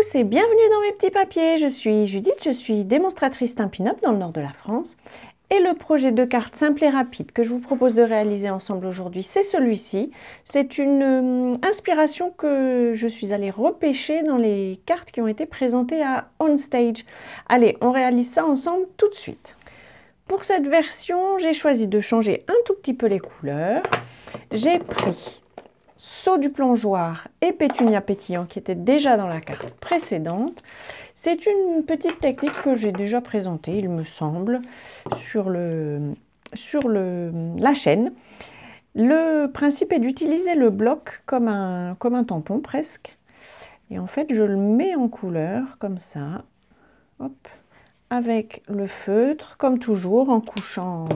tous et bienvenue dans mes petits papiers. Je suis Judith, je suis démonstratrice Stampin' Up dans le nord de la France. Et le projet de carte simple et rapide que je vous propose de réaliser ensemble aujourd'hui, c'est celui-ci. C'est une inspiration que je suis allée repêcher dans les cartes qui ont été présentées à On Stage. Allez, on réalise ça ensemble tout de suite. Pour cette version, j'ai choisi de changer un tout petit peu les couleurs. J'ai pris Saut du plongeoir et Pétunia pétillant qui étaient déjà dans la carte précédente. C'est une petite technique que j'ai déjà présentée, il me semble, sur la chaîne. Le principe est d'utiliser le bloc comme un tampon presque. Et en fait, je le mets en couleur comme ça. Hop, avec le feutre, comme toujours, en couchant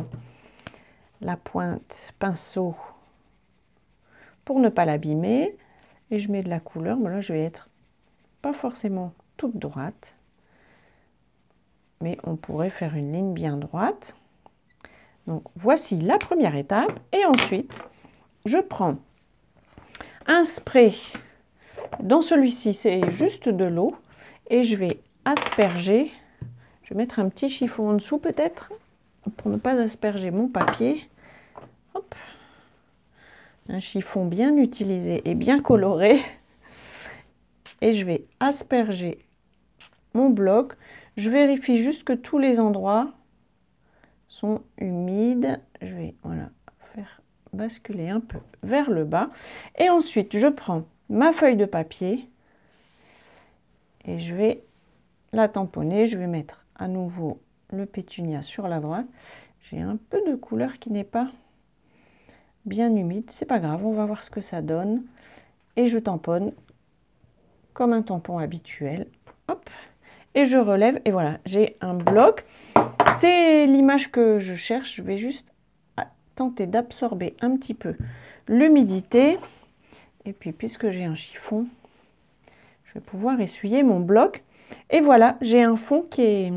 la pointe pinceau pour ne pas l'abîmer. Et je mets de la couleur. Bon, là, je vais être pas forcément toute droite, mais on pourrait faire une ligne bien droite. Donc, voici la première étape. Et ensuite, je prends un spray. Dans celui-ci, c'est juste de l'eau. Et je vais asperger. Je vais mettre un petit chiffon en dessous peut-être, pour ne pas asperger mon papier. Hop. Un chiffon bien utilisé et bien coloré. Et je vais asperger mon bloc. Je vérifie juste que tous les endroits sont humides. Je vais voilà, faire basculer un peu vers le bas. Et ensuite, je prends ma feuille de papier et je vais la tamponner. Je vais mettre à nouveau le pétunia sur la droite. J'ai un peu de couleur qui n'est pas bien humide. C'est pas grave, on va voir ce que ça donne. Et je tamponne comme un tampon habituel. Hop. Et je relève et voilà, j'ai un bloc. C'est l'image que je cherche. Je vais juste tenter d'absorber un petit peu l'humidité. Et puis, puisque j'ai un chiffon, je vais pouvoir essuyer mon bloc. Et voilà, j'ai un fond qui est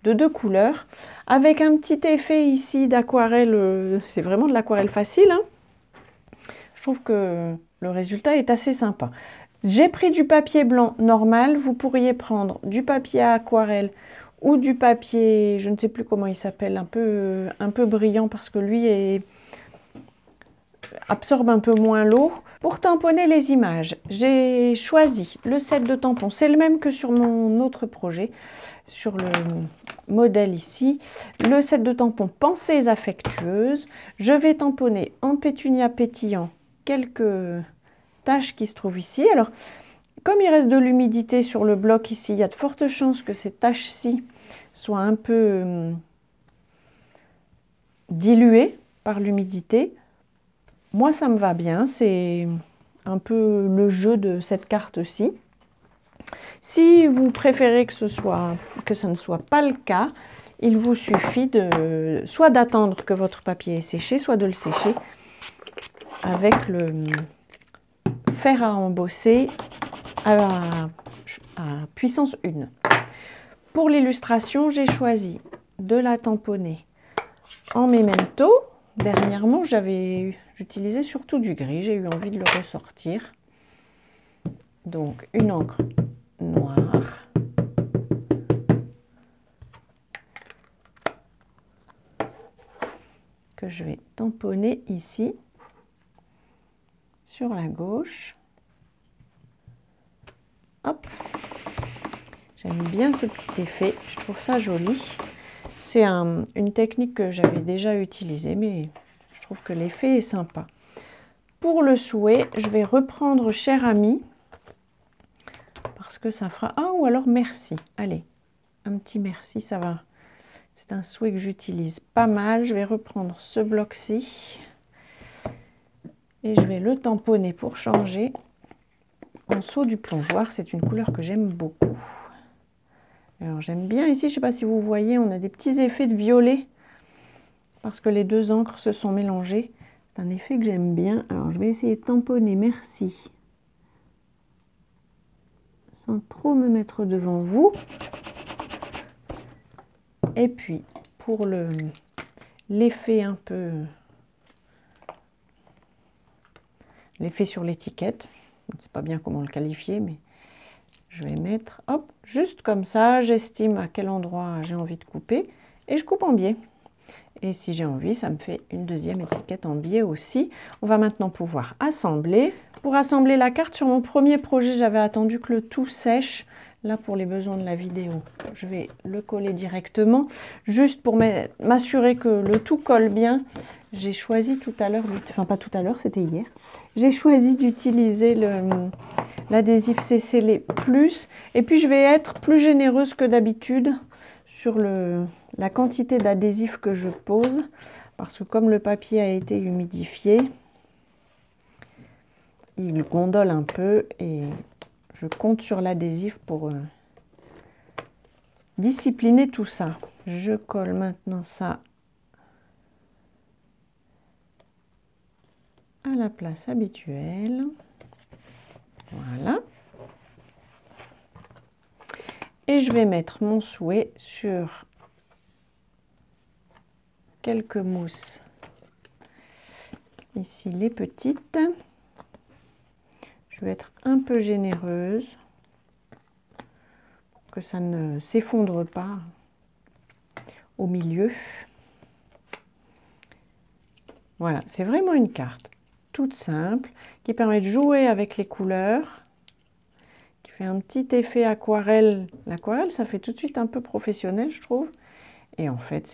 de 2 couleurs, avec un petit effet ici d'aquarelle. C'est vraiment de l'aquarelle facile, hein. Je trouve que le résultat est assez sympa. J'ai pris du papier blanc normal. Vous pourriez prendre du papier à aquarelle ou du papier, je ne sais plus comment il s'appelle, un peu brillant parce que lui absorbe un peu moins l'eau. Pour tamponner les images, j'ai choisi le set de tampons. C'est le même que sur mon autre projet, sur le modèle ici. Le set de tampons Pensées affectueuses. Je vais tamponner en pétunia pétillant quelques taches qui se trouvent ici. Alors, comme il reste de l'humidité sur le bloc ici, il y a de fortes chances que ces taches-ci soient un peu diluées par l'humidité. Moi, ça me va bien, c'est un peu le jeu de cette carte-ci. Si vous préférez que ça ne soit pas le cas, il vous suffit soit d'attendre que votre papier est séché, soit de le sécher avec le fer à embosser à puissance 1. Pour l'illustration, j'ai choisi de la tamponner en memento. Dernièrement, j'utilisais surtout du gris, j'ai eu envie de le ressortir. Donc, une encre noire. Que je vais tamponner ici, sur la gauche. Hop. J'aime bien ce petit effet, je trouve ça joli. C'est une technique que j'avais déjà utilisée, mais je trouve que l'effet est sympa. Pour le souhait, je vais reprendre Cher Ami, parce que ça fera... Ah, ou alors merci. Allez, un petit merci, ça va. C'est un souhait que j'utilise pas mal. Je vais reprendre ce bloc-ci. Et je vais le tamponner pour changer en Saut du plongeoir. C'est une couleur que j'aime beaucoup. Alors j'aime bien ici, je ne sais pas si vous voyez, on a des petits effets de violet parce que les deux encres se sont mélangées. C'est un effet que j'aime bien. Alors je vais essayer de tamponner merci sans trop me mettre devant vous. Et puis pour l'effet un peu, l'effet sur l'étiquette, je ne sais pas bien comment le qualifier, mais je vais mettre, hop, juste comme ça, j'estime à quel endroit j'ai envie de couper et je coupe en biais. Et si j'ai envie, ça me fait une deuxième étiquette en biais aussi. On va maintenant pouvoir assembler. Pour assembler la carte, sur mon premier projet, j'avais attendu que le tout sèche. Là, pour les besoins de la vidéo, je vais le coller directement. Juste pour m'assurer que le tout colle bien, j'ai choisi tout à l'heure, enfin pas tout à l'heure, c'était hier, j'ai choisi d'utiliser l'adhésif CC Plus. Et puis, je vais être plus généreuse que d'habitude sur la quantité d'adhésif que je pose, parce que comme le papier a été humidifié, il gondole un peu et je compte sur l'adhésif pour discipliner tout ça. Je colle maintenant ça à la place habituelle. Voilà. Et je vais mettre mon souhait sur quelques mousses. Ici, les petites. Je vais être un peu généreuse pour que ça ne s'effondre pas au milieu. Voilà, c'est vraiment une carte toute simple qui permet de jouer avec les couleurs, qui fait un petit effet aquarelle. L'aquarelle, ça fait tout de suite un peu professionnel, je trouve. Et en fait,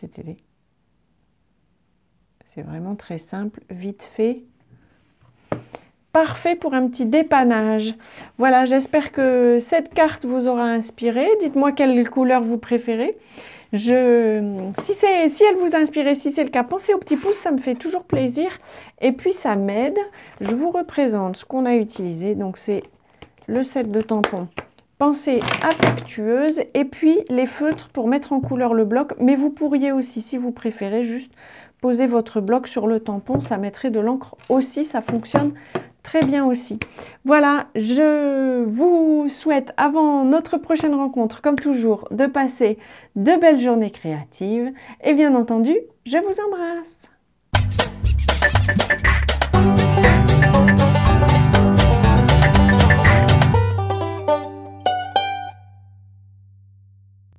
c'est vraiment très simple, vite fait. Parfait pour un petit dépannage. Voilà, j'espère que cette carte vous aura inspiré. Dites-moi quelle couleur vous préférez. Si elle vous a inspiré, si c'est le cas, pensez au petit pouce, ça me fait toujours plaisir. Et puis ça m'aide. Je vous représente ce qu'on a utilisé. Donc c'est le set de tampons Pensée affectueuse et puis les feutres pour mettre en couleur le bloc. Mais vous pourriez aussi, si vous préférez, juste poser votre bloc sur le tampon. Ça mettrait de l'encre aussi, ça fonctionne très bien aussi. Voilà, je vous souhaite, avant notre prochaine rencontre, comme toujours, de passer de belles journées créatives. Et bien entendu, je vous embrasse.